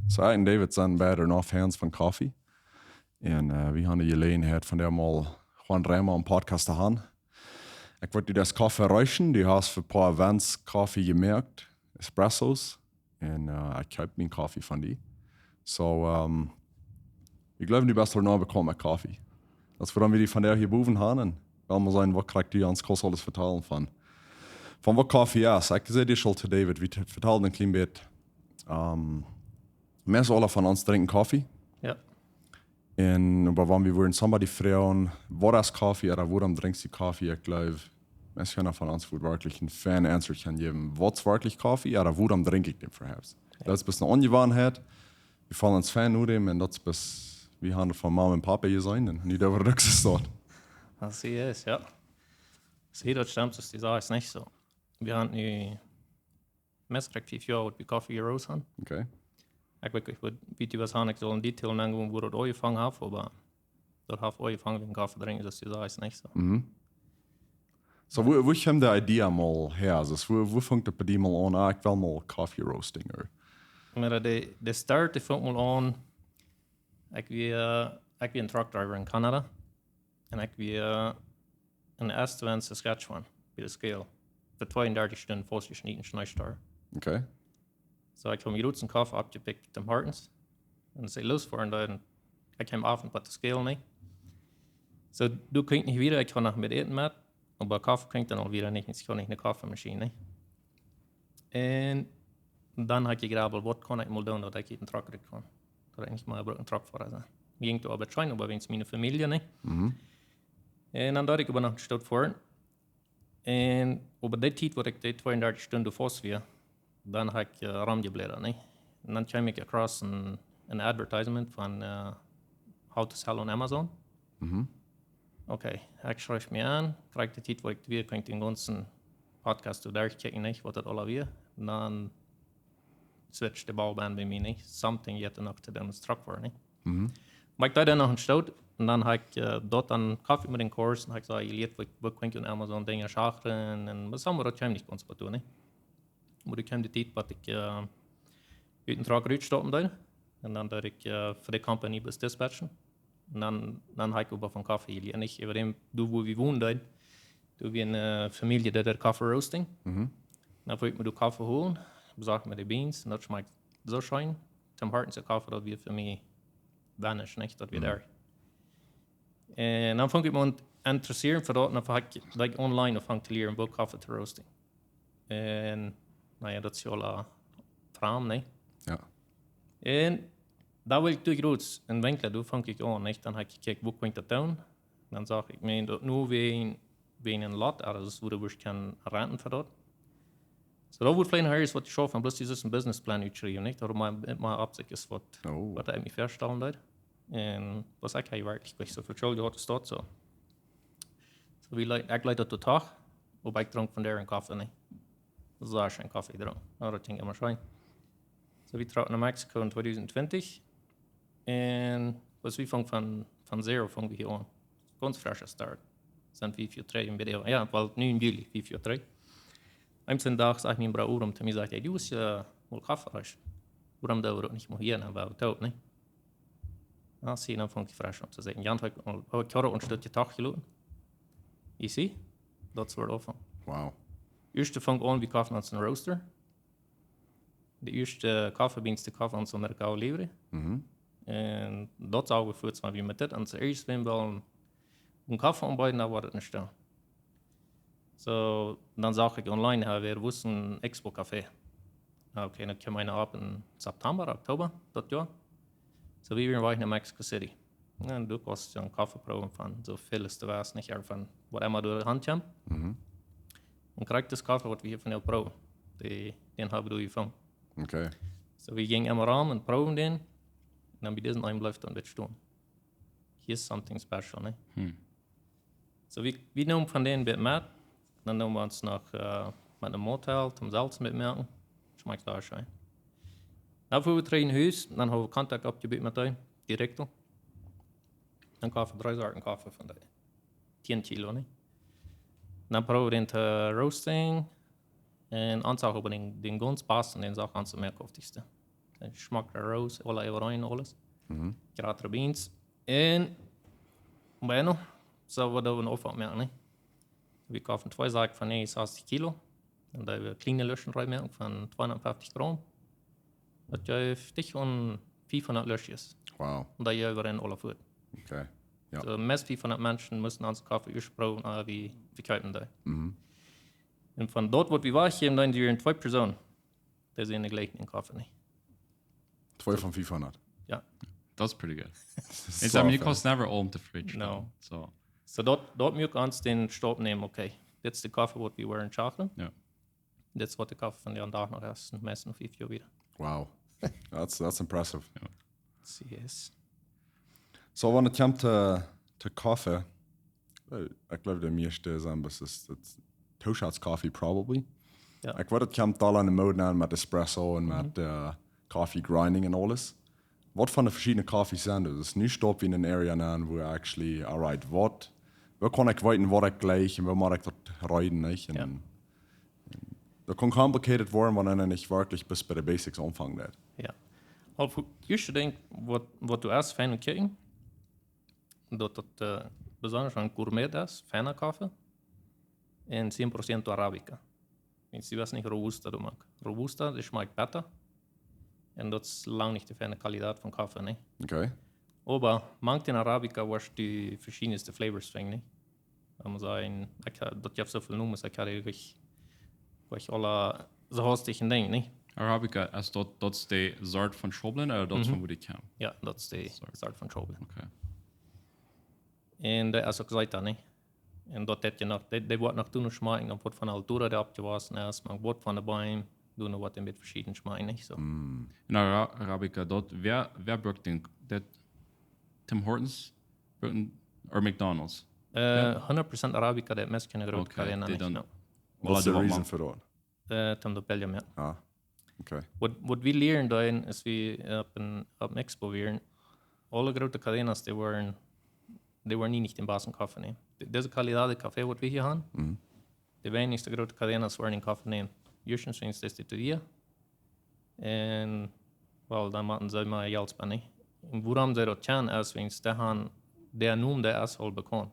So ik en David zijn beide nog fans van koffie. En we hadden de gelegenheid van der mal Juan Reimer een podcast te gaan. Ik word das Koffe reichen, die hast für ein paar Events Kaffee gemerkt, Espressos. En ik koop mijn koffie van die. So, ik glaube, die best nou bekommen met koffie. Dat we dan weer die van der hier boven gaan. En wel maar zijn, wat krijgt die ons kost alles vertellen van wat koffie is. Ik zei dit al te David, we vertellen een klein beetje. Meestal alle van ons drinken koffie. Ja. En aber wenn wir würden somebody fragen, was ist Kaffee oder warum trinkst du Kaffee, ich glaube, es kann von uns wirklich ein Fan-Answer geben. Was ist wirklich Kaffee oder warum trinke ich den verhaps? Ja. Das ist ein bisschen Ungewohnheit. Wir fallen uns Fan nur dem und das ist bis, wir haben von Mama und Papa hier sein und nicht über Rücksicht dort. Das ist, ja. Sie, das stimmt, dass die Sache ist nicht so. Wir haben nu meest 5 jaar wat we Kaffee raus haben. Okay. Ich weiß nicht, wie was habe ich so in Detail nennen, wo das angefangen hat, aber das hat angefangen mit dem Kaffee trinken, das ist nicht so. Mhm. So, wo kommt die Idee mal her? Also, wo fängt das bei dir mal an? Ich will mal Coffee Roasting. Maar de start die fängt mal an, ich war ein Truckdriver in Kanada und ich war in der ersten in Saskatchewan bei der Scale. Für 32 Stunden festgeschnitten, Schneestar. Okay. So, ich habe mir einen Kaffee abgepickt am Hartens. Und sie losfahren da. Und ich kam auf und bei der Scale nicht. So, du kriegst nicht wieder, ich kann noch mit eten mit. Aber Kaffee kriegt dann auch wieder nicht. Ich kann nicht eine Kaffeemaschine. Und dann habe ich gedacht, was kann ich mal tun, dass ich einen Truck kriegen kann. Dass ich nicht mal einen Truckfahrer sein. Ich ging da aber rein, aber wegen meiner Familie nicht. Mhm. Und dann dachte ich aber noch eine Stunde fahren. Und über die Zeit, wo ich die 32 Stunden fast war, dann habe ich rumgeblättert. Und dann kam ich across ein Advertisement von How to Sell on Amazon. Mhm. Okay, ich schreibe mich an, kriege die Zeit, wo ich wieder kann den ganzen Podcast durchchecken, was das alles wird. Und dann switcht die Baubahn bei mir nicht. Something yet noch zu dem Truck war. Mhm. Aber ich da dann noch einen Stau. Und dann habe ich dort einen Kaffee mit dem Kurs und habe gesagt, ich liert, wo kann ich Amazon Dinge schachen. Und was haben wir, das kam nicht ganz gut tun. Aber ich kam die Zeit, dass ich den Truck rausstoppen da. Und dann habe ich für die Company bis dispatchen. Und dann habe ich über von Kaffee geliehen. Nicht über dem, wo wir wohnen da. Du wie eine Familie, der Kaffee roasting. Mhm. Dann wollte ich mir den Kaffee holen, besorge mir die Beans. Und das schmeckt so schön. Zum Harten der Kaffee, das wird für mich vanish, nicht? Das wird da. Und dann fange ich mich interessieren für das. Und dann habe ich online angefangen zu lernen, wo Kaffee zu roasting. Und naja, das ist ja alle Traum, ne? Ja. Und da will ich durchruts in Winkler, da fange ich an, nicht? Dann habe ich gekeken, wo kann ich das tun? Dann sage ich mir, nur wegen ein Latte, also wo du kann renten für das. So, da wird vielleicht noch was ich schaffen, bloß dieses ein Businessplan geschrieben, nicht? Oder meine Absicht ist, was ich mich feststellen will. Und was ich wirklich so viel Schuld hat, ist das so. So wie ich leite den Tag, wobei ich trinke von der einen Kaffee nicht. Das ist ein Kaffee drin. Ja, das klingt immer schön. So, wir trauten nach Mexiko in 2020. Und was wir fangen von Zero fangen wir hier an. Ganz frischer Start. Sind 443 im Video. Ja, weil 9 Juli 443. Am Tag sage ich meinem Bruder und mir sagt, du musst mal Kaffee reichen. Warum da wir nicht mal hier, dann war tot, ne? Ja, sie dann fange ich frisch an zu sagen. Jan hat ich habe uns das Tag gelaufen. Ich sehe, das wird offen. Wow. Erste fängt an wie Kaffee aus einem Roaster. Die erste Kaffeebeans, die Kaffee aus einer Kau leveren. Mhm. Und das auch geführt, wie mit das. Und zuerst, wenn wir einen Kaffee anbieten, dann war das nicht da. So, dann sage ich online, wir wussten ein Expo-Café. Okay, dann kam einer ab in September, Oktober, das Jahr. So, wir waren in Mexico City. Und du kannst einen Kaffee proben von so viel ist du weißt, nicht von was immer durch die Hand kommt. Mhm. Und kriegst das Kaffee, was wir hier von dir proben. Den haben wir gefunden. Okay. So, wir gingen immer ran und proben den. Und dann bei diesem einen bleibt dann wird stehen. Hier ist something special, ne? So, wir nehmen von denen ein mit. Dann nehmen wir uns noch mit einem Motel zum Salz mitmerken. Schmeckt da schön. Dann fuhren wir drei in Haus. Dann haben wir Kontakt abgebaut mit denen. Direkt. Dann kaufen wir 3 Sorten Kaffee von denen. 10 Kilo, ne? Dann proben wir den zu roasting. Und anzeigen, ob den ganz passt und den Sachen anzumerken auf die. Der schmeckt raus, alle rein, alles. Gerade Beans. Und, bueno, so wird da ein Aufwand mehr, ne? Wir kaufen 2 Sachen von 80 Kilo. Und da haben wir kleine Löschen reinmerken von 250 Gramm. Das gibt dich und 500 Löschjes. Wow. Und da gehen wir in alle Food. Okay. Ja. So, meist 500 Menschen müssen ans Kaffee gesprochen, wie kaufen da. Und von dort, wo wir waren, dann die 2 Personen. Die sind die gleichen in Kaffee nicht. 2 von 500. Ja. That's pretty good. It's It's you cost never all the fridge. No. So dort müssen wir uns den Stopp nehmen, okay. Das ist der Kaffee, den wir in Schachteln. yeah. Das ist, was der Kaffee von der Tag noch erst in meisten 5 Jahren wieder. Wow. That's impressive. Yes. So, when it comes to coffee, I glaube, der meeste zijn is two shots coffee, probably. Ja. Ik weet het komt al aan de mode aan met espresso en met coffee grinding en alles. Wat van de verschillende koffie's zijn er? Dus nu stop in een area aan waar actually, alright, waar kan ik weten wat ik gleich en waar moet ik dat rijden, niet? Ja. Dat kan complicated worden wanneer ik wirklich bis bij de basics omvang dat. Ja. Also, ich denke, was du erst fein kriegen, dass das besonders ein Gourmet ist, feiner Kaffee, und 10% Arabica. Wenn sie was nicht Robusta du magst. Robusta, das schmeckt besser, und das ist lange nicht die feine Qualität von Kaffee, nicht? Okay. Aber manche in Arabica, was die verschiedensten Flavors fängt, nicht? Da muss sagen, das gibt so viel Nummern, ich kann wirklich alle so hostigen Dinge, nicht? Arabica, als dat is de soort van Schoblen oder dat van wo die kwam? Ja, dat is de start van Schobel. Okay. En dat is ook gezegd, niet? En dat heb je nog, dat wordt nog toen schmaken, dan wordt van altura erop gewassen, maar wordt van de boom, doen wat met verschillende schmaken, niet zo. In Arabica, wer burgt den? Dat Tim Hortons or McDonald's? 100% Arabica, dat mensen kunnen grote carrière niet. dan. What's the reason for that? Tom de Belgium, ja. Ah, okay. Wat we leren daarin, is we op een expo weer, alle grote cadenas, die waren niet in Basen Koffe nemen. Deze kwaliteit de café wat we hier hebben, de weinigste grote cadenas waren in Koffe nemen. Juistens zijn ze te hier. En, wel, dan moeten ze maar geld spenden. En waarom ze dat gaan, is, wens de gaan, de noem de is al bekend.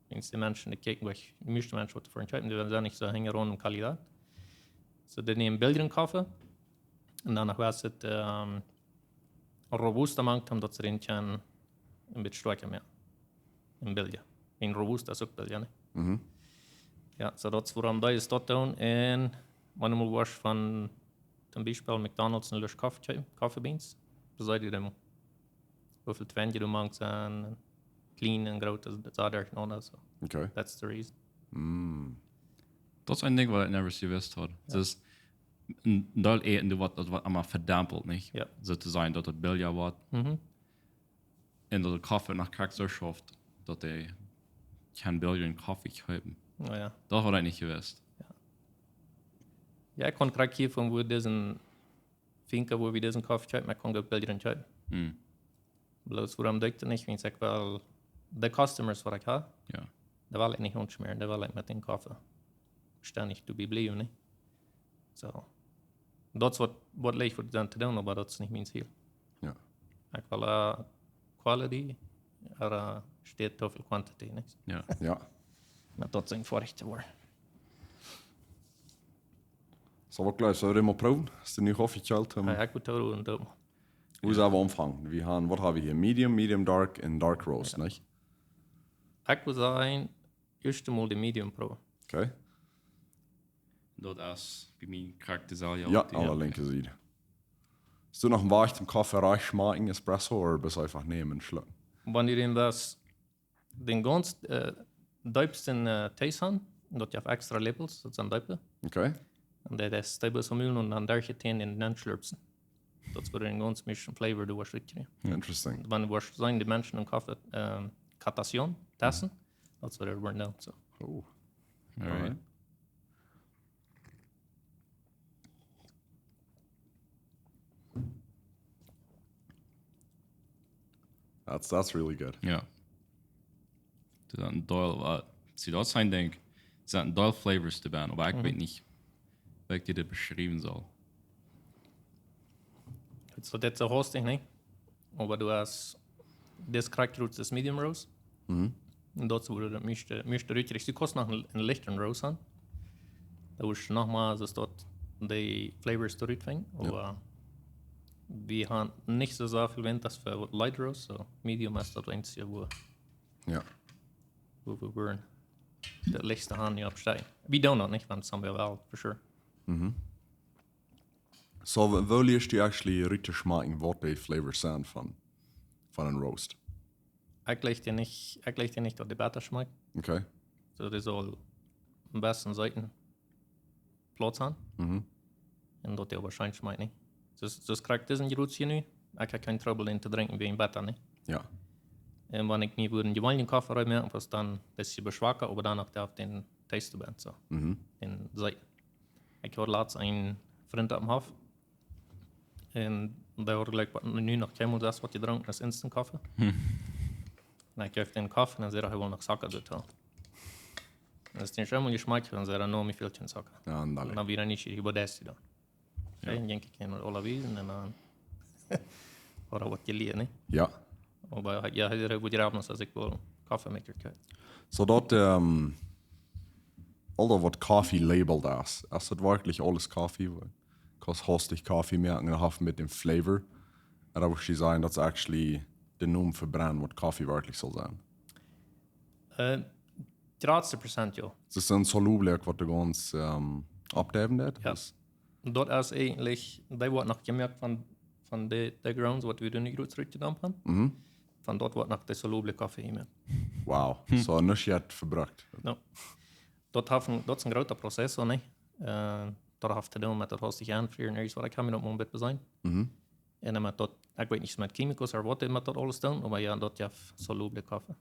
Wens de mensen, die kijken, de meeste mensen wat voor entscheiden, die zijn niet zo hangen rond kwaliteit. So, die nemen Belgian Koffe. En dan nog was het Robusta mankt, omdat ze erin gaan een beetje sterker meer. In België. In Robusta is ook België, ne? Ja, so dat is waarom dat is dat doen. En wanneer we was van, ten Beispiel McDonald's en Lush Coffee Beans, dan zei je dan hoeveel twintig je mankt zijn, clean en groot, dat is daar nog zo. Okay. That's the reason. Dat is een ding wat ik never gewist had. Ja. Dus een deel eten wat allemaal verdampelt, niet? Ja. Zo te zijn dat het bilja wordt. En dat de koffie nog krijgt zo schoft, dat hij geen bilja en koffie kopen. Oh, ja. Dat had ik niet gewist. Ja, ik kon krijgen hier van wo deze vinken, wo we deze koffie kopen, maar ik kon ook België kopen. Bloos waarom doe ik dat niet? Want ik wel, de customers wat ik heb, Ja. dat wil ik niet ontschmeren, dat wil ik met een koffie ständig te blijven, niet? So. Dat is wat leeg voor dan te doen, maar dat is niet mijn ziel. Ja. Ik wil quality, er steht te veel quantity, niet? Ja. Ja. Maar dat is een vorig te worden. Zal we klaar? Zullen we maar proeven? Is er nu koffie geld? Ja, ik moet daar doen. Hoe zijn we omvang? Wat hebben we hier? Medium dark en dark roast, Ja. niet? Ik wil zeggen, eerst eenmaal de medium pro. Okay. Dat is bij mij krijgt de Ja, alle linke Seite. Hast du noch einen Wacht im Kaffee reich schmecken, Espresso, oder bist du einfach nehmen und schlucken? Wanneer je was den ganz duipsten Taste haben, dat je hebt extra labels, dat zijn duipen. Okay. En dat is duipen zo mullen en dan daar je teen in den slurpsen. Dat is voor een ganz mission flavor du was richtig. Interesting. Wanneer was zijn die mensen een koffie katation testen, dat is wat er wordt down. So. Oh. Alright. That's really good. Ja. Er zijn een deel, zie dat zijn denk, er zijn een deel flavors te ben, maar ik weet niet, hoe ik die beschrijven zal. So das so hostig nicht. Aber du hast das kriegst das Medium Roast. Und dazu wurde das mischte richtig. Du kannst noch einen lichteren Roast haben. Da ist nochmal so dort die Flavors durchfängt. Aber wir haben nicht so viel Wind, das für Light Roast. So Medium ist das einzige, wo wir würden das lichtste haben hier absteigen. Wir tun noch nicht, wenn es haben wir wel, for sure. So, wo liest du actually richtig schmecken, was die Flavors sind von einem Roast? Eigentlich dir nicht der Debatte schmeckt. Okay. So, das soll am besten Seiten Platz haben. Und dort der wahrscheinlich schmeckt nicht. Das kriegt diesen Gerüst hier nicht. Ich habe keinen Trouble in zu trinken wie im Bett nicht. Ja. Und wenn ich nie würden die wollen Kaffee reinmachen, was dann das sie beschwachen, aber danach darf den Taste band so. Den Seiten. Ich habe laatst einen Freund am Hof. Und der hat gleich nu noch kein das, was getrunken ist, Instant Kaffee. Und ich gebe den Kaffee und dann sagt er, ich will noch Zucker dort haben. Das ist den schönen Geschmack und dann sagt er, noch mehr viel Zucker. Ja, und dann wieder nicht über das dann. Ja. Dann denke ich, alle wiesen und dann war er was geliehen, ne? Ja. Aber ja, er wird ja als ich wohl Kaffeemaker kann. So dat all wat Kaffee labelt ist das wirklich alles Kaffee? Kannst hostig Kaffee merken und mit dem Flavor. Und da muss ich sagen, dass actually den Namen verbrennen, was Kaffee wirklich soll sein. 30% ja. Das ist ein Soluble, was du ganz abgeben hat. Ja. Dort ist eigentlich, da wird noch gemerkt von den Grounds, was wir nicht gut zurückgedampft haben. Von dort wird noch der soluble Kaffee immer. Wow, so nicht yet verbruikt. No. Dat is een grote proces, zo nee. Dat heeft te doen met dat hostig aanvrieren, ergens wat ik kan me op moment zijn. En met dat, ik weet niet met chemicals of wat met dat alles doen, maar ja, dat je soluble koffie.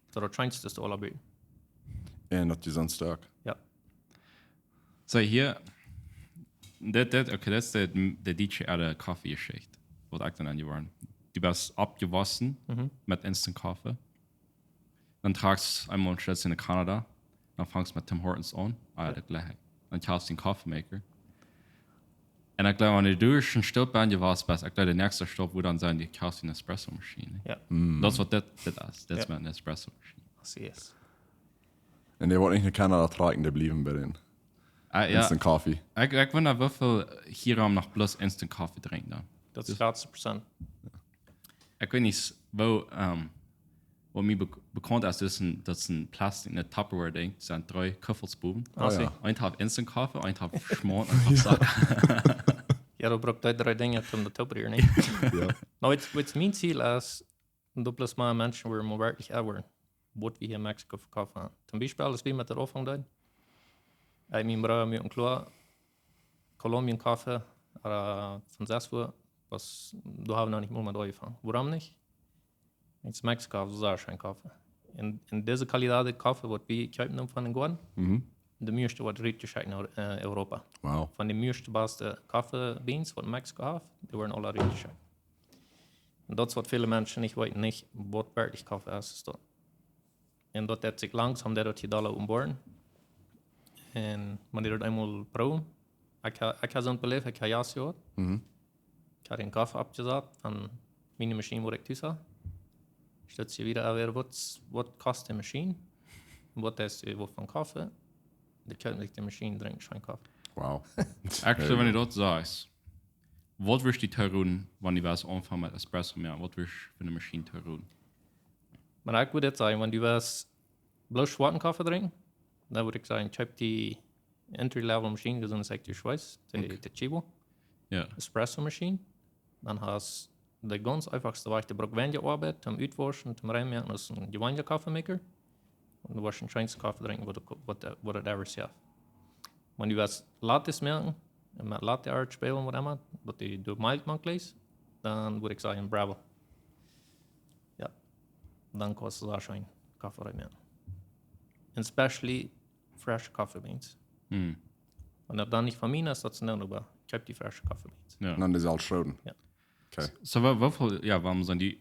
Dat schijnt dus te allebei. En dat is een sterk. Ja. So hier, okay, das ist der DJ der Kaffeeschicht, was ich dann angewandt. Du wirst abgewaschen mit Instant Coffee. Dann tragst du einmal stellst in Kanada, dann fangst du mit Tim Hortons an, der Gleichheit. Dann kaufst du den Kaffeemaker. Und ich glaube, wenn du durch einen Stopp angewaschen bist, ich glaube, der nächste Stopp würde dann sein, die kaufst eine Espresso-Maschine. Ja. Das ist, was das ist. Das ist mit einer Espresso-Maschine. Das ist. Und der wird nicht in Kanada tragen, der blieben bei den Instant Coffee. Ich wundere, wie viel hier noch bloß Instant Coffee trinken. Das ist 30%. Ich weiß nicht, wo mir bekannt ist, das ist ein Plastik, ein Tupperware-Ding. Das sind 3 Köffelsbuben. Ja. Ein hat Instant Coffee, ein hat Schmort, ein hat Sack. Ja, du brauchst 3 Dinge, um das Tupperware nicht. Ja. Nou, wat mijn ziel is, dat plus maar mensen waar we werkelijk hebben, wat we hier in Mexico verkaufen haben. Zum Beispiel, als wir mit der Anfang da, mein Bruder mit einem klar Kolumbien Kaffee von 6 Uhr, was du haben noch nicht mal mit angefangen. Warum nicht? In Mexiko haben sie auch einen Kaffee. In dieser Qualität Kaffee, was wir kaufen von den Garten, der meiste wird richtig in Europa. Wow. Von den meisten besten Kaffeebeans, die Mexiko hat, die werden alle richtig schön. Und das, was viele Menschen nicht wissen, nicht, was wirklich Kaffee ist. Und dort hat sich langsam der dort hier alle umbauen. Und man die dort einmal proben. Ich habe so ein Belief, ich habe Jas gehört. Ich habe den Kaffee abgesagt von meiner Maschine, wo ich das habe. Stellt sich wieder an, was kostet die Maschine? Was ist die von Kaffee? Die können sich die Maschine trinken, schon Kaffee. Wow. Actually, wenn du dort sagst, was wirst du tun, wenn du was anfangen mit Espresso mehr? Was wirst du für eine Maschine tun? Man ich würde jetzt sagen, wenn du was bloß schwarzen Kaffee trinken, dann würde ich sagen, ich habe die Entry-Level-Maschine, das ist die Schweiz, die Chibo. Ja. Espresso-Maschine. Dann hast du die ganz einfachste Weise, die braucht weniger Arbeit, zum Uitwaschen, zum Reinmachen, das ist ein gewöhnlicher Kaffeemaker. Und du wirst den schönsten Kaffee trinken, was du ever siehst. Wenn du was Lattes merken, mit Latte Art spielen, was immer, was du mild machst, dann würde ich sagen, bravo. Ja. Dann kostet es auch schon Kaffee reinmachen. Especially fresh coffee beans. Und ob dann nicht von mir ist, das nicht, aber ich habe die fresh coffee beans. Ja. Und dann ist alles schön. Ja. Okay. So, warum sind die,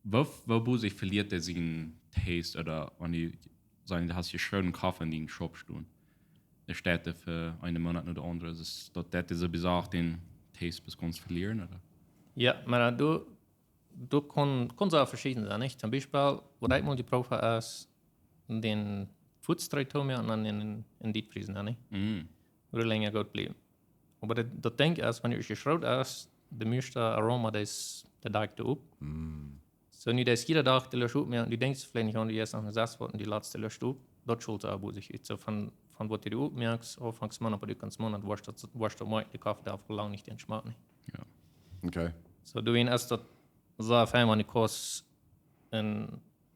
wo sich verliert der seinen Taste oder wenn die sagen, du hast hier schönen Kaffee in den Shop stehen. Der steht für einen Monat oder andere. Das ist so bizarr, den Taste bis ganz verlieren, oder? Ja, maar du kon auch verschieden sein, nicht? Zum Beispiel, was ich mal geprobt habe, ist den Foodstreit-Tomia und dann in Dietfriesen, nicht? Oder länger gut bleiben. Aber das Ding ist, wenn ich geschraut ist, der meiste Aroma, das der Tag up. So, nicht das jeder Tag, der löscht up, und die denkst vielleicht nicht an, die erst nach 6 Wochen, die letzte löscht up, das schuld auch, wo sich so von was du up merkst, anfangs man, aber du kannst man, und warst du mal, die Kaffee darf lange nicht den Geschmack nicht. Ja. Okay. So, du weißt erst, dass so fein, wenn du kannst,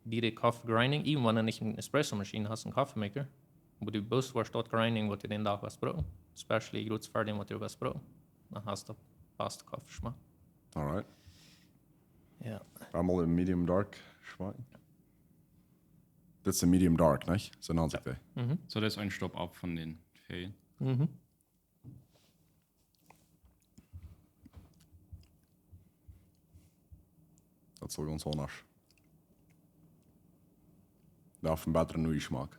die Kaffee grinding, even wenn du nicht eine Espresso-Maschine hast, einen Kaffeemaker, aber du bewusst warst dort grinding, was du den Tag was brauchst, especially gut für den, was du was brauchst, dann hast du fast Kaffeeschmack. Alright. Ja. Einmal im Medium Dark schmecken. Das ist ein Medium Dark, nicht? So nennt sich der. So, das ist ein Stopp ab von den Ferien. Das ist so ganz anders. Der hat einen besseren neuen Geschmack.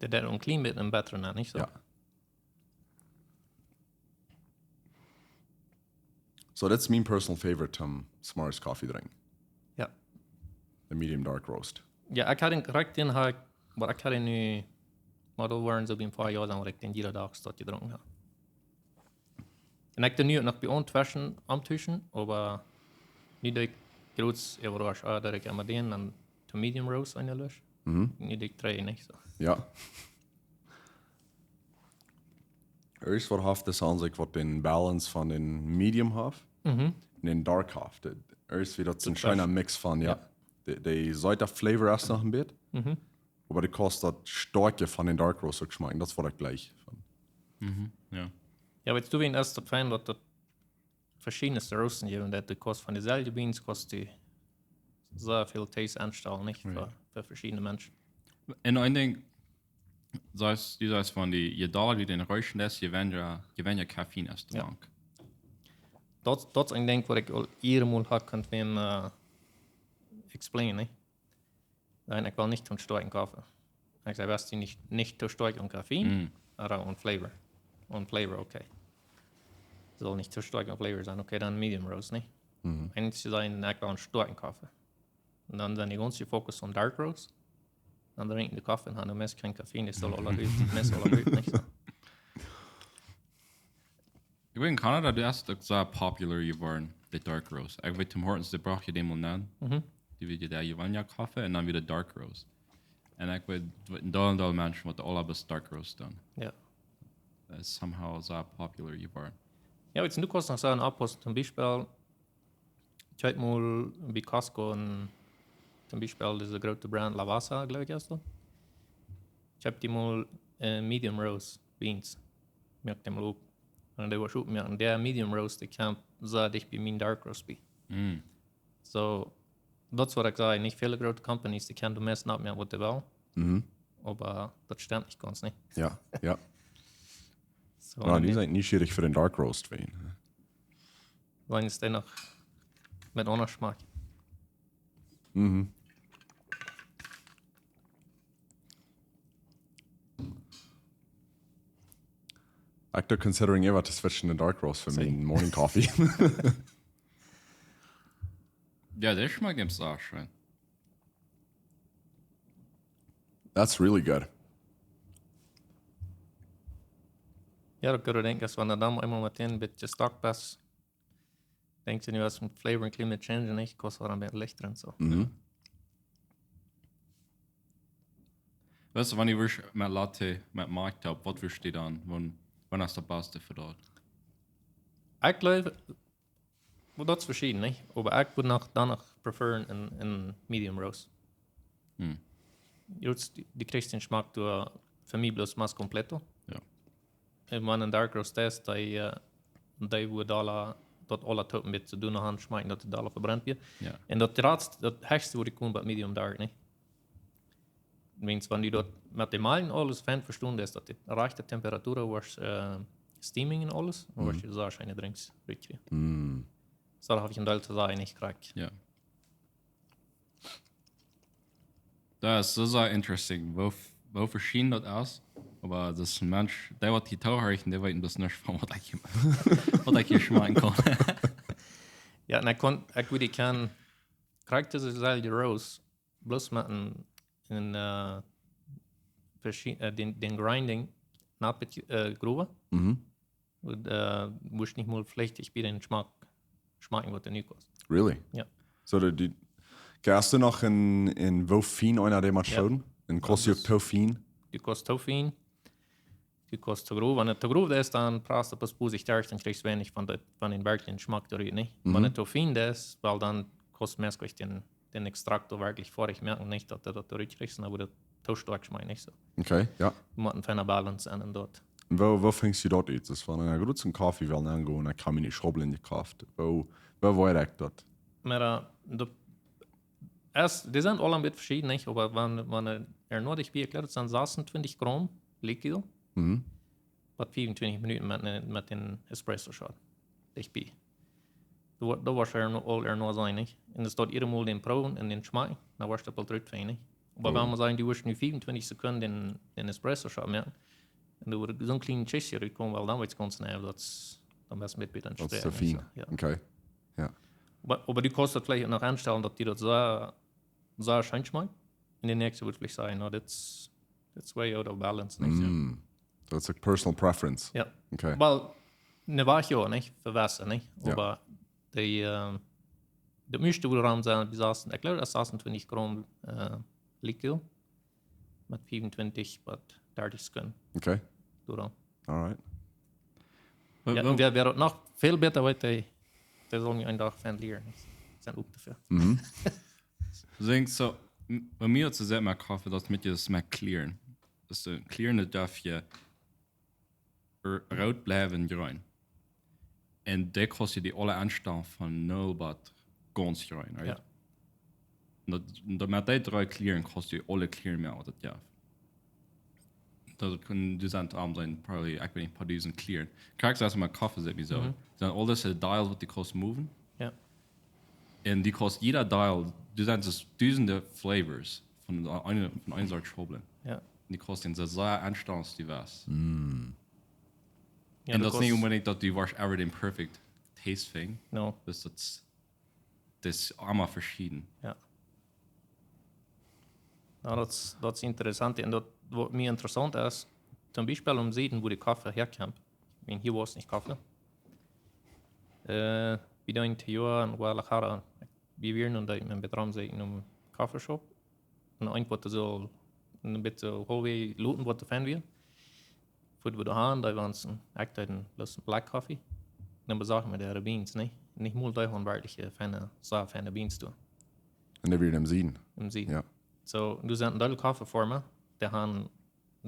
Der ein klein bisschen besser, nicht so? Ja. So, that's mein personal favorite smartest coffee drink. Ja. The medium dark roast. Ja, ich hatte direkt den, aber ich hatte nu, maar dat waren zo bij een paar jaar dan, waar ik den jeder Tag statt gedronken habe. Und ich nu noch bei uns am Tischen, aber nicht ich groß überrascht, dass ich immer den und the medium roast einlösche. Nicht ich drei nicht so. Ja. Eerst wat heeft de aan zich wat den balance van den medium heeft en den dark heeft. Eerst wie dat een schijner mix van, ja. De Seite flavor erst noch ein bisschen, aber die kostet Stärke von den dark roast geschmacken. Das war das gleich. Ja. Ja, aber jetzt du wen erst der Fan, dass das verschiedenste Roasten geben, dass die Kost von derselben Beans kostet die sehr viel Taste anstellen, nicht für verschiedene Menschen. En een ding, zoals van die, je dollar die den Räuschen ist, je wenn ja Caffeine ist, Ja. Bank. Dat is een ding wat ik al eerder had kunnen explainen, nicht? Nein, ich will nicht zu stark in Kaffee. Ich sage, was nicht zu stark in Koffein, aber und Flavor. Und Flavor, okay. Soll nicht zu stark in Flavor sein, okay, dann Medium Roast, nicht? Und sie sagen, ich will einen starken Kaffee. Und dann die ganze Fokus on Dark Roast. Dann trinken die Kaffee und haben meist kein Koffein, das soll alle Leute, meist alle Leute nicht so. Ich bin in Kanada, du hast auch sehr popular geworden, der Dark Roast. Ich weiß, Tim Hortons, der braucht ja den mal nennen. Die wird ja der Giovanni Kaffee und dann wieder Dark Roast. Und ich weiß, ein Dollar Menschen, was alle bis Dark Roast dann. Ja. Das ist somehow sehr popular geworden. Ja, jetzt du kannst noch sagen, Abpost, zum Beispiel, ich habe mal bei Costco zum Beispiel diese große Brand Lavazza, glaube ich, erst. Ich habe die mal Medium Roast Beans. Merkt dem mal ab. Und der war schon mir. Und der Medium Roast, der kam sehr dicht bei meinem Dark Roast bei. So, das war ich sage, nicht viele große Companies, die können meist nicht mehr, was sie wollen. Aber das stimmt nicht ganz, nicht? Ja, ja. So, Ja, die sind nicht schwierig für den Dark Roast. Weil es dennoch mit anderem Geschmack. Actor considering ever to switch in the dark roast for me in morning coffee. Ja, der schmeckt dem auch schön. That's really good. Ja, da könnte denken, dass wenn er dann einmal mit denen ein bisschen stark passt, denkt sie, was mit Flavor und Climate Change nicht, kostet er ein bisschen Licht drin. So. Weißt du, wenn ich mit Latte, mit Markt habe, was wirst du dann? Wann hast du das Beste für dort? Ich glaube, das ist verschieden, nicht? Aber ich würde danach preferieren in Medium Roast. Jetzt, die kriegst den Geschmack durch, für mich bloß más completo. Ja. Und wenn ein Dark Roast ist, die würde alle Toten mit zu doen haben, schmecken, dass die alle verbrennt wird. Ja. Und das höchste, was ich kann bei Medium Dark, nicht? Wenn die dort mit dem Malen alles fan verstanden ist, dass die rechte Temperatur was Steaming und alles, dann was du so schöne Drinks richtig. So habe ich in Delta sagen nicht gekriegt. Ja. Das ist so sehr interesting. Wo verschieden das aus? aber das ist ein Mensch, der wird die Tauherichten, der weiß das nicht von was ich hier schmecken kann. Ja, und ich würde kann, kriegt das selbe Rose, bloß mit den Grinding nach Grube. Und muss nicht mal pflichtig bei den schmecken, was der nicht kostet. Really? Ja. So, die gehst du noch in Wofin einer der mal schauen? In kostet Toffin? Die kostet Toffin. Die kostet Grube. Wenn der Grube ist, dann brauchst du etwas Busig da, dann kriegst du wenig von den wirklichen Geschmack da nicht. Wenn der Toffin ist, weil dann kostet mehr den Extrakt wirklich vor. Ich merke nicht, dass du das kriegst, aber der Toaststock schmeckt nicht so. Okay, ja. Du musst eine feine Balance an dort. Wo fängst du dort jetzt? Das war eine große Kaffee, weil angehen, ich kann mir nicht schrubbeln gekauft. Wo war ich dort? Aber die sind alle ein bisschen verschieden, nicht? Aber wenn nordisch Bier erklärt, sind 26 Gramm Liquido. Was 25 Minuten mit den Espresso-Shot. Ich Bier. Da warst du nur sein, nicht? Und es dort jedes Mal den Proben und den Schmack, dann warst du bald drüber, nicht? Aber wenn man sagen, du wirst nur 25 Sekunden den Espresso-Shot merken, und du wirst so ein kleines Tschüsschen rüberkommen, weil dann wird es ganz schnell, dann wirst du mit bitte Das ist so fein. Ja. Okay, ja. Aber die kostet vielleicht noch einstellen, dass die das so schön schmeckt. Und der nächste würde vielleicht sagen, no, that's way out of balance. Nicht? That's a personal preference. Ja. Okay. Weil, ne war ich ja nicht, für Wasser, nicht? Ja. Aber das müsste wohl Raum sein, ich glaube, das 26 Gramm Liquid mit 25 bis 30 Sekunden. Okay. All right. Ja, und wer wäre noch viel besser, weil der soll mir einen Tag fan lernen. Zijn ook dafür. So, bei mir zu sehr mehr Kaffee, das mit dir das mehr clearen. Das ist clearen, darf je rot bleiben rein. Und der kostet die alle Anstand von 0 bis ganz rein. Right? Ja. Und mit den 3 clearen kostet die alle clearen mehr, das ja. Das können die sind am sein, probably ich bin ein paar diesen clearen. Kriegst du also mal Kaffee Episode. Dann alles Dials, was die kosten moven. Ja. Und die kostet jeder Dial, du sind das Dutzende Flavors von einer Sorte Schobeln. Ja. Die kosten sehr anstandsdivers. Ja, und das ist nicht unbedingt, dass du warst ever den perfect taste thing. No. Das ist einmal verschieden. Ja. Nou, dat is interessant. En wat mir interessant is, zum Beispiel um Süden, wo die Kaffee herkommt. Ich meine, hier war es nicht Kaffee. Wieder in Jahr in Guadalajara, wir waren und in einem Betrieb in einem Kaffeeshop. Und ein was so ein bisschen halbwegs looten, was der Fan will. Für die haben, da waren es echt ein Black Coffee. Und dann besagen wir der Beans, nicht? Nicht mal da haben wirklich feine Beans tun. Und der wird im Süden. Im Süden. Ja. So, du sind ein Kaffee vor mir, die haben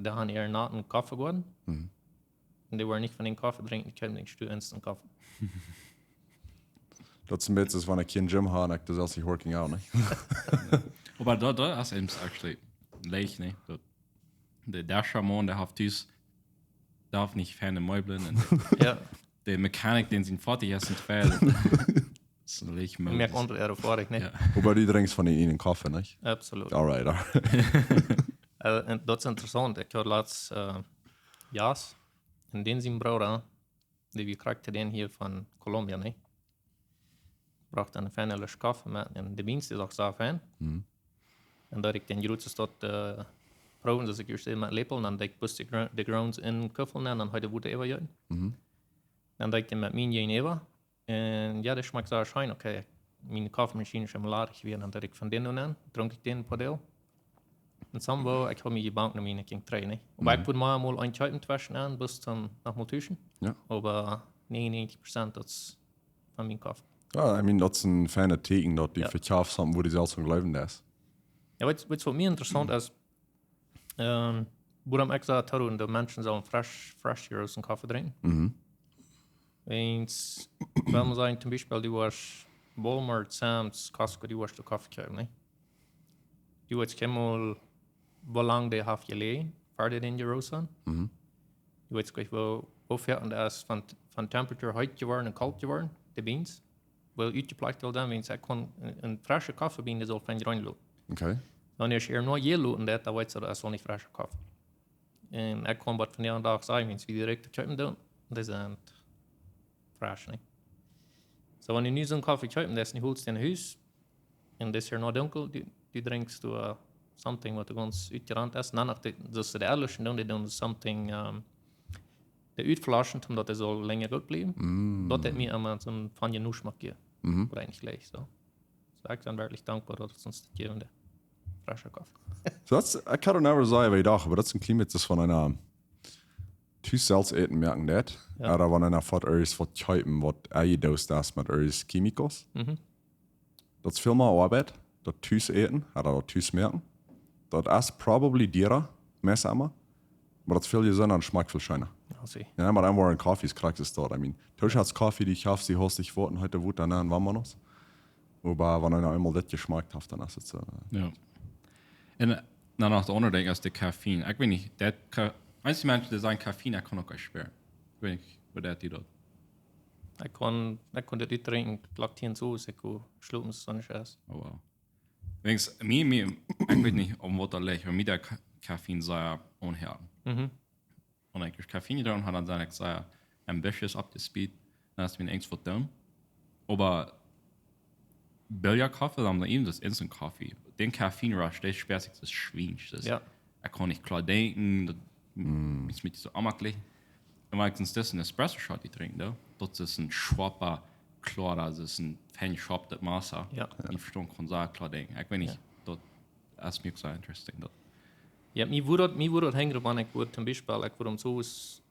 eher nach einem Kaffee geworden. Und die waren nicht von dem Kaffee trinken, die können nicht instant Kaffee. Das ist ein bisschen, wenn ich kein Gym habe, das ist also working out, nicht? Aber da ist es actually leicht, ne? Der Charmant, der hat dies, darf nicht ferne Meubeln. Ja. Der Mechanik, den sie fertig essen, fällt. Das ist leicht Ich merke unter der Erfahrung, nicht? Ja. Wobei die trinkst von ihnen Kaffee, nicht? Absolut. Alright. Und das ist interessant. Ich habe laatst Jas, in den sind Brauer, die wir kriegten den hier von Kolumbien, nicht? Bracht eine feine Lösch Kaffee mit, und die Beans ist auch sehr fein. Und da ich den Jurutjes dort proben, dass ich erst mit Lepel, dann ich bus die Grounds in Koffe, und dann heute wurde Eva jöten. Dann ich den mit mir in Eva. Und ja, das schmeckt sehr schön, okay. Meine Kaffeemaschine ist schon mal ladig gewesen, und ich von denen an, trank ich den ein paar Teil. Und somehow, ich habe mich gebankt, und ich ging drei, nicht? Aber ich würde mal ein Scheibenwaschen an, bis dann noch mal tuschen. Ja. Aber 99% das von meinem Kaffee. Ja, I mean, das ist ein feiner Tegen, dass die Ja. verkauft haben, wo die selbst von glauben, das. Ja, was für mich interessant ist, wo am extra Taro die Menschen sollen fresh hier aus dem Kaffee trinken. Wenn man sagen, zum Beispiel, du hast Walmart, Sam's, Costco, du hast den Kaffee kaufen, nicht? Du weißt keinmal, wie lange die haben gelegen, fertig in die Rose. Du weißt gleich, wo fährt und das von Temperatur heiß geworden und kalt geworden, die Beans. Weil uitgeplakt al dan, wenn ich een frische Kaffeebean soll fein reinloten. Okay. Dan is er nur je loten, dat weet je dat is wel niet frische Kaffee. En ik kon wat van die dag zeggen, wie direct de kopen doen. Dat is fresh, niet? So wanneer je nu zo'n koffie koopt, dat is niet goed in huis. En dat is hier nog donker, die drinkst du something wat ons uitgerand is. Dan nog, dus de Erlöschen doen, die doen something, de uitflaschen, omdat het zo langer goed blijven. Dat heeft mij aan zo'n van je noesmakje. Oder eigentlich gleich, so. So ik ben werkelijk dankbaar dat het ons gegeven de frische koffie. So ich kann never sagen, wie ich dachte, aber das ist ein Klima, das von einer Tüsels eten merken das. Ja. Oder wenn einer fort ist, was kaufen, was eingedost ist mit eures Chemikals. Das ist viel mehr Arbeit, das Tüs eten, oder das Tüs merken. Das ist probably derer, mehr immer. Aber das viel gesünder und schmeckt viel schöner. Also, Ja, aber dann waren Kaffees, kriegst du es dort. I mean, Tisch hat's Kaffee, die ich habe, sie hast dich warten, heute wut dann wann man noch. Aber wenn einer einmal das geschmeckt hat, dann ist es so. Ja. En dan nog de andere ding is de caffeine. Ik weet niet, mensen mensen die zijn caffeine, ik kan ook echt schwer. Ik weet niet, wat dat die doet. ik kon dat uitdrinken, ik lag hier zo, dus ik kon slopen zo'n is. Oh wow. Wenigstens, ik weet niet om wat dat ligt, maar mij dat caffeine zei onheil. En ik caffeine doen, had dan zijn ik zei ambitious up to speed, dan is het mijn angst wat doen. Maar Billardkaffee, dan eben das Instant Coffee. Den Caffeine Rush, der sperrt sich das Schwinsch. Ja. Kann nicht klar denken, das ist mit so amaklich. Und meistens das ist ein Espresso-Shot, die trinken, da. Das ist ein schwapper, klar, das ist ein Fan-Shop, das Maße. Ja. Ich verstehe, kann sagen, klar denken. Ich weiß nicht, das ist mir so interesting. Das. Ja, mir wurde hängen, wenn ich wurde zum Beispiel, ich wurde so ist,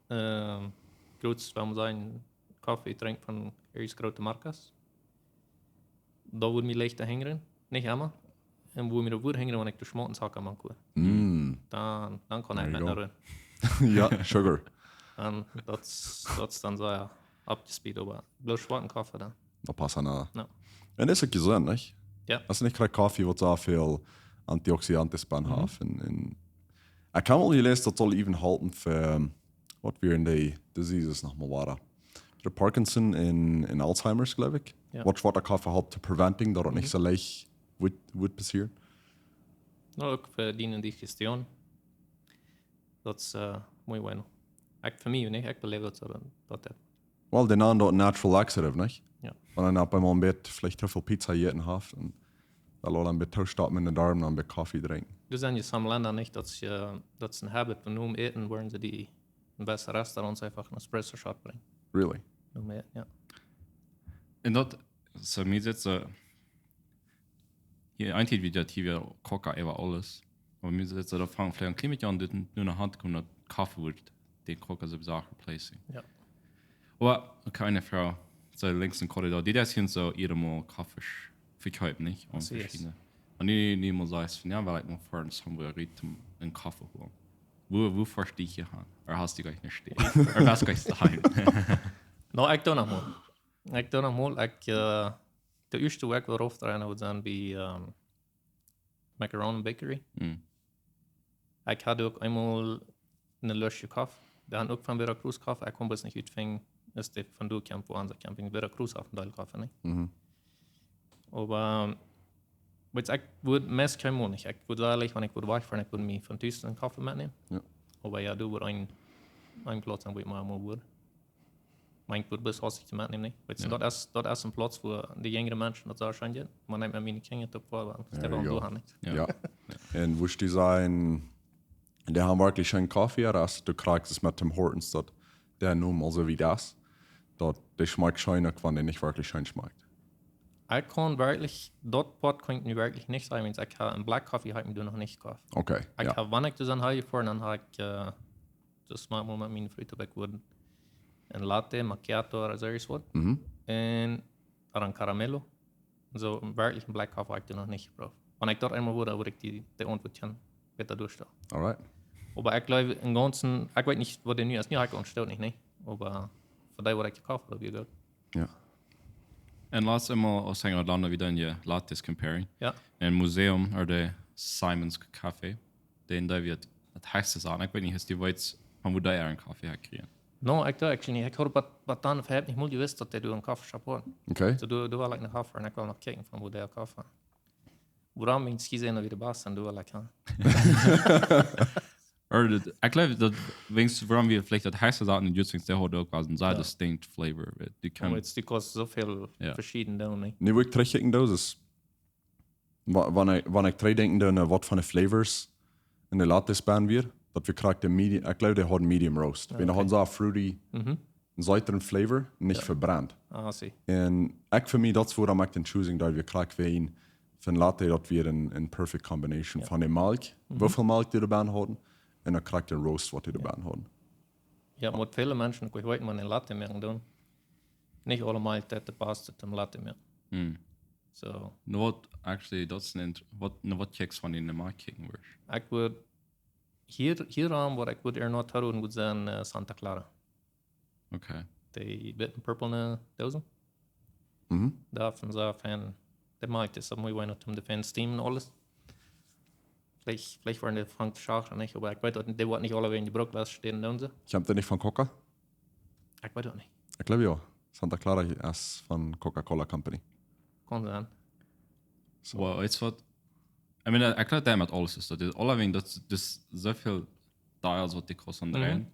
groß, wenn man seinen Kaffee trinkt von erst große Markas. Da würde mir leichter hängen, nicht immer. Und wo mir da würde hängen, wenn ich durch Schmottenshacker mache. Dann kann ich nicht mehr. Ja, Sugar. Und das dann so ja, abgespielt, aber bloß schwarzen Kaffee dann. Da passt einer. Ja. Und das ist gesund, nicht? Ja. Also nicht gerade Kaffee, was so viel Antioxidanten hat. Ich kann mal gelesen, das soll even halten für, was wir in die Diseases nochmal waren. Der Parkinson in Alzheimer's, glaube ich. Ja. Was der Kaffee hat, zu preventing, dass das nicht so leicht wird passieren. Nou, ook voor die digestion. Dat is mooi bueno. Ik voor mij niet, ik beleef dat dat heb. Well, den anderen dort natural laxative, nicht? Ja. Und dann hat man ein bisschen vielleicht zu viel Pizza jeden hat und dann ein bisschen Toast mit den Darm und ein bisschen Kaffee trinken. Dus zijn je sommige Länder niet dat ze een habit van noem eten, waarin ze die in beste restaurants einfach een espresso shot brengen. Really? Noem eten, ja. En dat, zo mir zit zo, hier eindelijk wie dat hier koken over alles. Maar mir zit zo, dat vangen vielleicht een klein beetje aan dit nu naar hand komen dat Kaffee wordt, die koken ze bezig replacing. Ja. Aber keine Frau, so links im Corredor, die das hier so ihre Mal Kaffee verkaufen, nicht? Und So, yes. verschiedene. Und die mal sagt, ja, weil ich noch vorhin haben wir einen Kaffee holen. Wo verstehe ich hier an? Oder hast du gleich nicht stehen? Oder was gleich daheim? Nou, ik doe nog mal. De eerste week waarop erin zou zijn bij Macaron Bakery. Ik had ook eenmaal een lusje koffie. Die hadden ook van Veracruz koffie. Ik kon best niet uitvinden. Ist det von du Camp, wo unser Camping Veracruz auf dem Teil kaufen, nicht? Aber jetzt ich würde mehr kein nicht. Ich würde ehrlich, wenn ich würde wegfahren, ich würde mich von Tüsten einen Kaffee mitnehmen. Ja. Aber ja, du würdest einen Platz haben, wo ich mal würde. Ich würde bis heute nicht mitnehmen, nicht? Weißt du, das ist ein Platz, wo die jüngeren Menschen das auch schon sind. Man nimmt mir meine Kinder vor, weil das der du hast nicht. Ja. Und wo die sein, der haben wirklich schön Kaffee, dass du kriegst es mit Tim Hortons, dort der nun also wie das. Der schmeckt schön, wenn der nicht wirklich schön schmeckt. Ich kann wirklich, dort Pot kann ich wirklich nicht sagen, wenn ich einen Black Coffee habe, ich noch nicht gekauft. Okay, Ich ja. habe, wenn ich das dann habe, dann habe ich das mal mit meinen Freunden wegwurden. Ein Latte, Macchiato oder so etwas. Und ein Caramello. So wirklich ein Black Coffee habe ich noch nicht gebraucht. Wenn ich dort einmal würde ich die Antworten besser durchstehen. Alright. Aber ich glaube, im Ganzen, ich weiß nicht, wo der nu ist, nie habe ich anstellt nicht, ne? Aber für die, was ich gekauft habe, wie gut. Ja. En laat ons eenmaal aus een landen wieder in je Lattes comparing. Ja. Een museum, or de Simon's Café, den daar weer het heiste aan. Ik weet niet, is die ooit van hoe daar een koffie herkrijgen? No, ik dacht actually niet. Ik hoorde wat dan verheft niet moeilijk wist dat hij door een koffieschap hoort. Okay. So du wil ik nog af en ik wil nog kijken van hoe der koffie. Waarom mijn ski zijn er weer de baas en du wil ik aan. Ich glaube, das wenigstens, warum wir vielleicht das heiße Sachen in Jutschings, der hat auch quasi ein sehr distinct Flavor. Die Und kann, jetzt die kostet so viel verschieden da, ne? Nee, wo ich terugkijken doe, is wanneer ik terugdenken doe wat van de flavors in de lattes ben weer, dat we krijgen de medium, ik geloof die hadden medium roast. We hadden zo'n fruity, een zouteren flavor, niet verbrand. Ah, zie. En ik voor mij, dat is waarom ik den choosing dat we krijgen wijn van latte, dat weer een perfect combination van de melk, hoeveel melk die erbij hadden, en dan krijg je de roast wat die erbij hadden. Ja, maar viele Menschen, ich weiß, man in Latte merken doen. Nicht alle Mal das passt zum Latte mehr. So. What actually, that's what checks von in der Markt kicken wirst. Ich würde hier aan, wat ik würde er noch tun, würde sein Santa Clara. Okay. Die witten purple dozen. Davon so fan, der macht das, aber wir wollen noch den Fan Steam und alles. Vielleicht waren die Frank Schacher nicht, aber ich weiß auch, die wollten nicht alle in die Bruckglas stehen, und so. Ich habe den nicht von Coca? Ich weiß auch nicht. Ich glaube ja. Santa Clara ist von Coca-Cola Company. Kann sein. So. Well, it's what I mean, ich glaube, der mit alles ist. Das allerdings, das so viel Dials, was die kosten rein.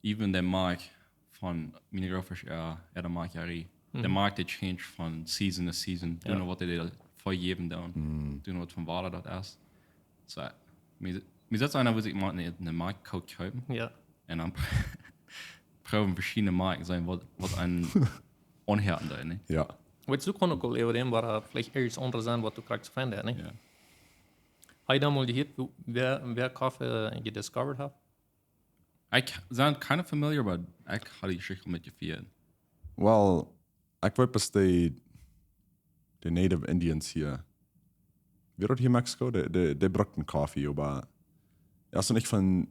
Even der Markt von Minigrafisch der Markerie. Der Markt, der change von Season to Season. Du know, was die vor jedem down. Du know, was von Ware das ist. So, mir setzt einer, wo sich mal eine Marktcode kaufen. Ja. Und dann proben verschiedene Marken sein, was ein Unhärten da, ne? Ja. Willst du können auch über dem, war vielleicht etwas anderes sein, was du kriegst zu finden, ne? Ja. Habe ich da mal gehört, wer Koffe gediscovered hat? Ich bin kind of familiar, aber ich habe die Geschichte mitgeführt. Well, ich weiß, dass die Native Indians hier, wie dort hier in Mexiko, die brauchten Kaffee, aber erst nicht von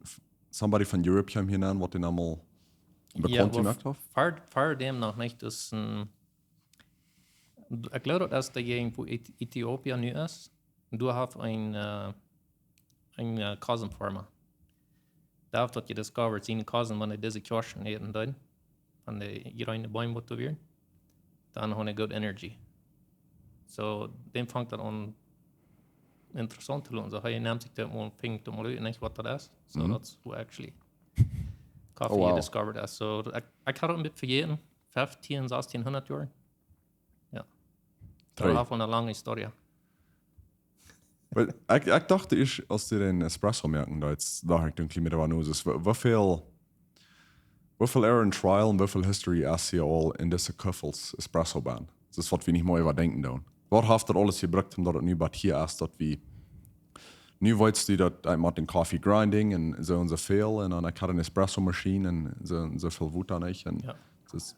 somebody von Europe hier hinein, was den einmal bekannt gemacht hat? Vor dem noch nicht, das ich glaube, dass der irgendwo Äthiopien nu ist. Du hast ein Cousin-Farmer. Da hat er discovered, seine Cousin, wenn er diese Kirschen eten dann, wenn er hier in den Bäumen motiviert, dann hat er good energy. So, dem fängt er an interessant zu lohnen. So, er nimmt sich das mal und fängt mal an, nicht was das ist. So, that's who actually Coffee discovered ist. So, ich habe mit für jeden 15, 1600 Jahren. Ja. Das ist eine lange Historie. Weil ich dachte, als die den Espresso merken, da jetzt da ich den mit der Vanuses, wie viel Error and Trial und wie viel History ist hier all in diese Köffels Espresso Bahn? Das ist, was wir nicht mal überdenken da. Was hast du alles gebracht, dass nicht bei hier ist, dass wir nu weißt du, dass ich mit den Coffee Grinding und so viel und dann ich hatte eine Espresso Maschine und so viel Wut an ich und das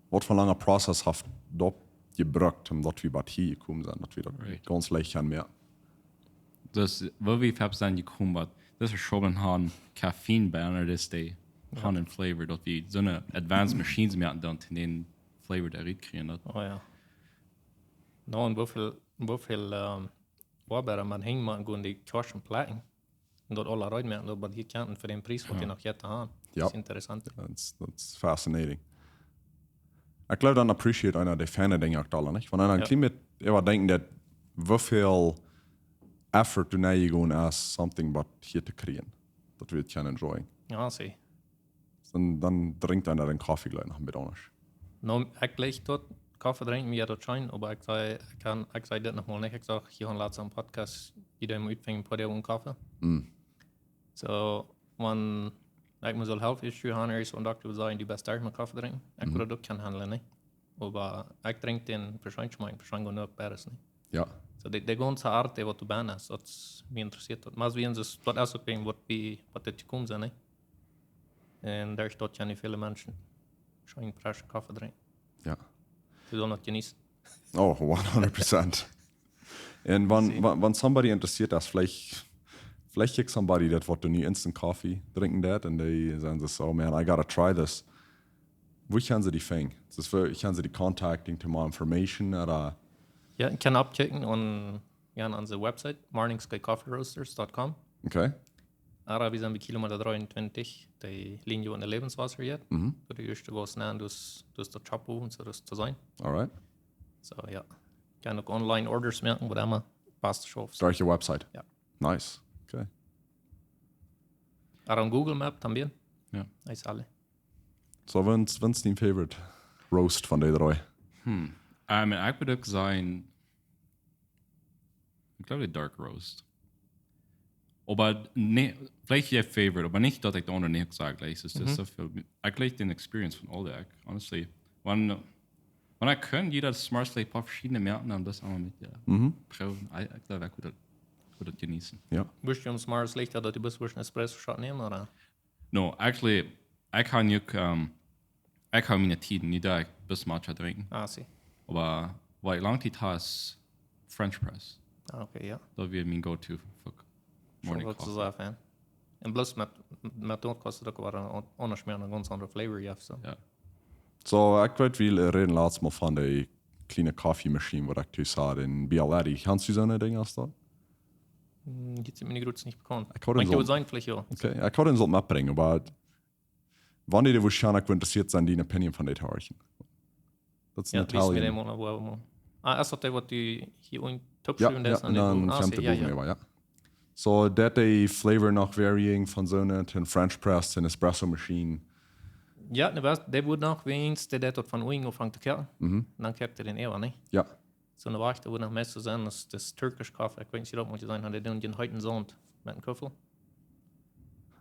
was für ein langer Prozess hast du gebracht, dass wir bei hier gekommen sind, dass wir das ganz leicht kann mehr. Das, wo wir färbst dann gekommen, aber das ist schon ein Caffeine-Banner, das die haben einen Flavor, dass wir so eine Advanced Machines mehr dann in den Flavor der Ried kriegen. Oh ja. No, und wo viel Arbeiter man hängt, man gehen die Kirschen placken und dort alle rein merken, aber die Kanten für den Preis, was die noch jetzt haben. Das ist interessant. That's fascinating. Ich glaube, dann appreciate einer der Fans Dinge auch da, nicht? Wenn einer ein Klima überdenken, dass wie viel effort du näher gehen als something, was hier zu kriegen. Das wird kein enjoying. Ja, sieh. Dann trinkt einer den Kaffee gleich noch ein bisschen anders. No, ich gleich dort Kaffee trinken, mir dort schein, aber ich sage das nochmal nicht. Ich sage, hier haben letzten am Podcast, jeder im Utfängen bei dir und Kaffee. So, wenn ich mir so Health Issue habe, ist und Doktor sagen, die beste Art mit Kaffee trinken. Ich würde das kein handeln, nicht? Aber ich trinke den wahrscheinlich nur Bäres, nicht? Ja. So, die ganze Art, die du bist, das mich interessiert hat. Maar wie uns dort ausgegangen wird, was das gekommen sind, nicht? Und da ist dort ja nicht viele Menschen schon frischen Kaffee trinken. Ja. Die sollen das genießen. Oh, 100%. Und wenn somebody interessiert ist, vielleicht gibt somebody that what du nie Instant Coffee trinken that und die sagen so, oh man, I gotta try this. Wo können sie die fangen? Können sie die contacting to more information oder? Ja, ich kann abchecken und an unserer Website morningskycoffeeroasters.com. Okay. Aber wir sind bei Kilometer 23, die Linie in der Lebenswasser jetzt. Für die erste Woche nehmen, das Chapo und so das zu sein. Alright. So, ja. Ich kann auch online Orders merken, wo immer passt schon auf. Start your Website. Ja. Nice. Okay. Ahora en Google Map también. Ja. Ahí sale. So, wenn's dein Favorite Roast von den drei? Ich würde auch sagen, ich glaube, der Dark Roast. Aber ne, vielleicht ihr Favorite, aber nicht, dass ich da nicht sage, gleich ist das so viel. Ich glaube, den Experience von all der, honestly. Wenn ich kann, jeder Smart ein paar verschiedene Märkte haben, das einmal mit proben. Ich glaube, ich würde das genießen. Ja. Wirst du Mars Licht, dass du bist, wirst du einen Espresso-Shot nehmen, oder? No, actually, ich kann meine Tiden nicht da bis Matcha trinken. Ah, sie. Aber weil ich lange Zeit habe, ist French Press. Ah, okay, ja. Das wäre mein Go-To für Morning Schon Coffee. so fan. En plus met dat kost het ook wel anders meer een ganz andere flavor je hebt. So. Ja. So, ich würde viel reden lassen mal von der kleinen Kaffeemaschine, wo ich sah, in Bialetti. Kannst du so eine Ding aus da? Die sind mir nicht bekannt. Ich kann Man den kann so, sein, vielleicht ja. okay, ich kann den so mitbringen, aber wann die wahrscheinlich interessiert sind, die Opinion von den Tauerchen. Das ist Ja, ein lies mir den Italien. mal, wo man. Ah, erst hat der, was du hier in Top Ja, schreiben ja, lässt, und dann kommt der Buch nehmen, ja. So, dat die Flavor noch varying von so einer French Press, eine Espresso Machine. Ja, der wurde noch wenigstens, der dort von Uing angefangen zu kehren. Und dann kehrt er den eher, nicht? Ja. So eine Wacht, da wurde noch mehr zu sein, das türkisch Kaffee. Ich weiß nicht, ob man sagen hat, der den heute Sond mit dem Koffe.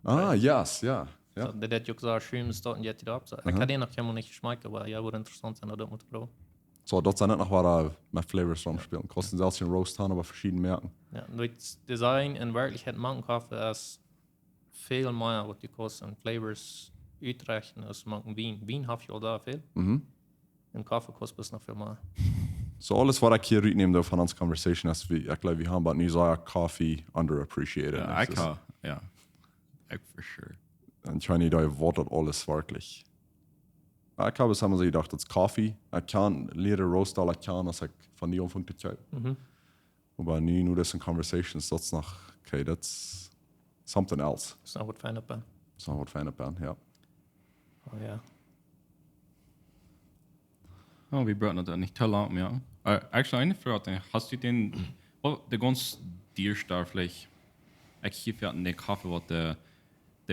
Ah, yes, ja. Ja. So, der hat ja gesagt, schön ist dort und jetzt wieder ab. So, ich habe den noch immer nicht geschmeckt, aber ja, wurde interessant sein, da mit proben. So, dort sind nicht noch was mit Flavors rumspielen. Kosten selbst den Roast haben, aber verschiedene Märkten. Ja, das Design in Wirklichkeit machen Kaffee ist viel mehr, was die kosten. Flavors uitrechnen als machen Wien. Wien habe ich auch da viel. Und Kaffee kostet es noch viel mehr. So, alles, was ich hier mitnehme von unserer Conversation, ist, ich glaube, wir haben aber nie so Coffee underappreciated. Ja, ich kann, ja. Ich for sure. Und ich habe nicht, da wortet alles wirklich. Ich habe es immer so gedacht, das Kaffee, ich kann liert Roast all ich kann, als ich von nie anfangen zu tun. Aber nie nur das in Conversations, das ist noch, okay, that's something else. Das ist auch was Feines bin. Das ist noch was Feines bin, ja. Oh ja. Oh, wir brauchen das nicht toll lang mehr. Actually, eine Frage, hast du den, der ganz dierste vielleicht, ich hier den Kaffee, was der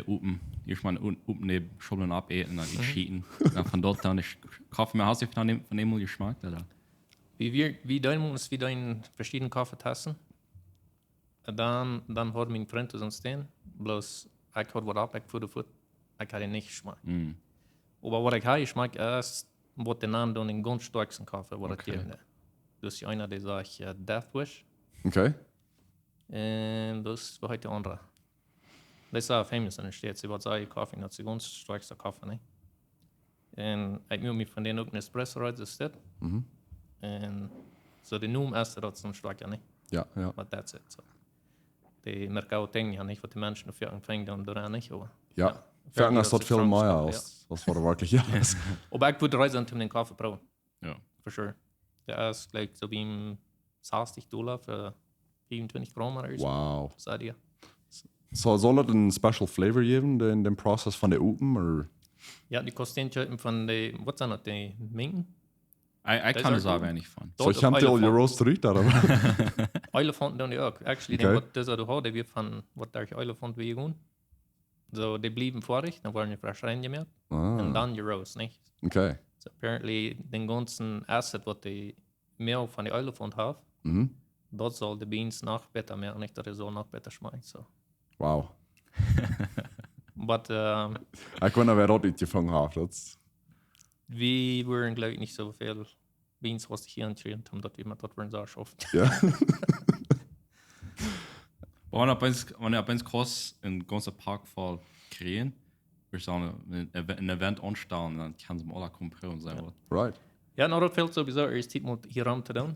Open, ich meine, Open die Schubeln abäten, dann die Schieten. Von dort dann ist Kaffee mehr. Hast du von dem mal geschmeckt, oder? Wie dein ist wie dein verschiedene Kaffeetassen. Dann hat mein Freund uns stehen, bloß ich hatte was ab, ich fuhr ich hatte ihn nicht geschmeckt. Aber was ich habe geschmeckt ist, was der Name dann den ganz stärksten Kaffee, was Okay. das ist einer, der sagt Death Wish. Okay. Und das war heute der andere. Das ist auch famous in der Stadt. Sie wird sagen, Kaffee hat sie ganz stärkster Kaffee, nicht? Und ich habe mir von denen auch einen Espresso reingesteckt. Und so der Numm erste hat so stark, nicht? Ja, ja. But that's it. So. Die merken auch Dinge, nicht, was die Menschen dafür anfangen, dann daran nicht. Aber, Ja. Fertig ist dort viel mehr als was war wirklich, ja. aber ich würde reisen, um den Kaffee proben. Ja. For sure. Der ist gleich so wie im $60 für 25 Gramm oder so. Wow. Seid ihr? So, soll es einen Special Flavor geben in dem Prozess von der Open, oder? Ja, die kosten von den, was sind das, die Minken? Ich kann das aber nicht von. So, ich habe die Roast zurück, oder? Elefanten dann auch. Actually, Okay. okay. Das du hast, die wird von, was der Elefant wie gehen. So, die blieben vorig, dann waren die frisch reingemerkt. Und dann die Roast, nicht? Okay. So, apparently, den ganzen Asset, was die Mehl von der Elefant haben, dort soll die Beans noch besser mehr, nicht, dass es so noch besser schmeckt. So. Wow. But, Ich weiß nicht, wer dort nicht gefangen hat. wir waren, glaube ich, nicht so viel Beans, was ich hier entschieden haben, dass wir mit dort waren, so oft. Ja. Wenn ich ein groß in ganzen Park voll kriegen, wir sagen, ein Event anstellen, dann kann es mal alle kommen und sagen, Right. Ja, nou, dat fehlt sowieso. Er is tijd met hierom te doen.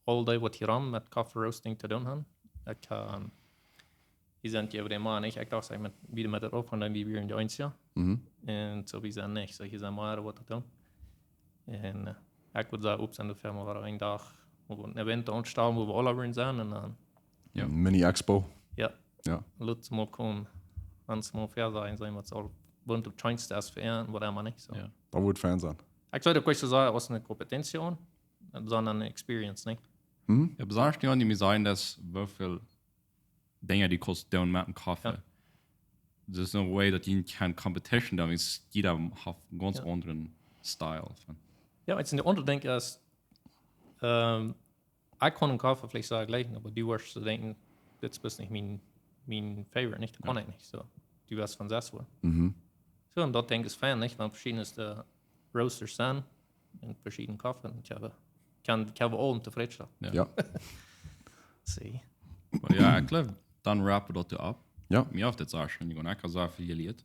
All day wat hierom met coffee roasting te doen hebben. Die zijn je over maar niet. Ik dacht, ik weer met het op en dan weer in de eindje. En zo wie zijn niet. Zo hier zijn maar wat te doen. En ik would zeggen, op zijn firma waar een dag een event ontstaan waar we alle weer zijn. En dan, Ja. Mini-Expo. ja, Ja. laat ze maar komen. En ze maar ver zijn wat ze al bunt op Chinese is verehren, wat helemaal niet. So. Ja. Da wird Fan sein. Ik zou de kwestie zeggen, als een competentie aan, sondern eine Experience, nicht? Ja, besonders die mir sagen, dass wie viel Dinge die kosten mit dem Kaffee. Ja. there's no way that you can competition. That means jeder hat einen ganz anderen Style. Ja, jetzt in der andere denke ist, ich kann einen Kaffee vielleicht sagen gleichen, aber du wirst so denken, das ist nicht mein Favorite, nicht, das kann ich nicht. So, du wirst von das wohl. So, und dort denke ich fan, nicht, weil verschiedene Roasters sind in verschiedenen Kaffee. Und ich habe alle zufriedenstellen. Ja. See. Aber ja, eigentlich, dann rappen wir das ab. Ja. Mir auf das auch schon, ich kann auch sagen, viel liert.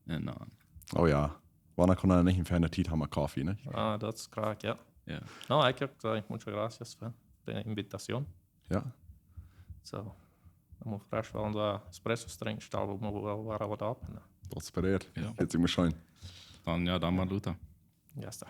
Und dann. Oh ja. Wann kann er nicht in ferner Zeit haben wir Kaffee, ne? Ah, das ist krank, ja. Ja. No, ich habe gesagt, muchas gracias für die Invitation. Ja. So, dann muss fresh wel unser Espresso trinken, wo wir waren da. Das ist bereit. Ja. Jetzt sind wir schon. Dann, ja, dann mal Luther. Ja, ist da.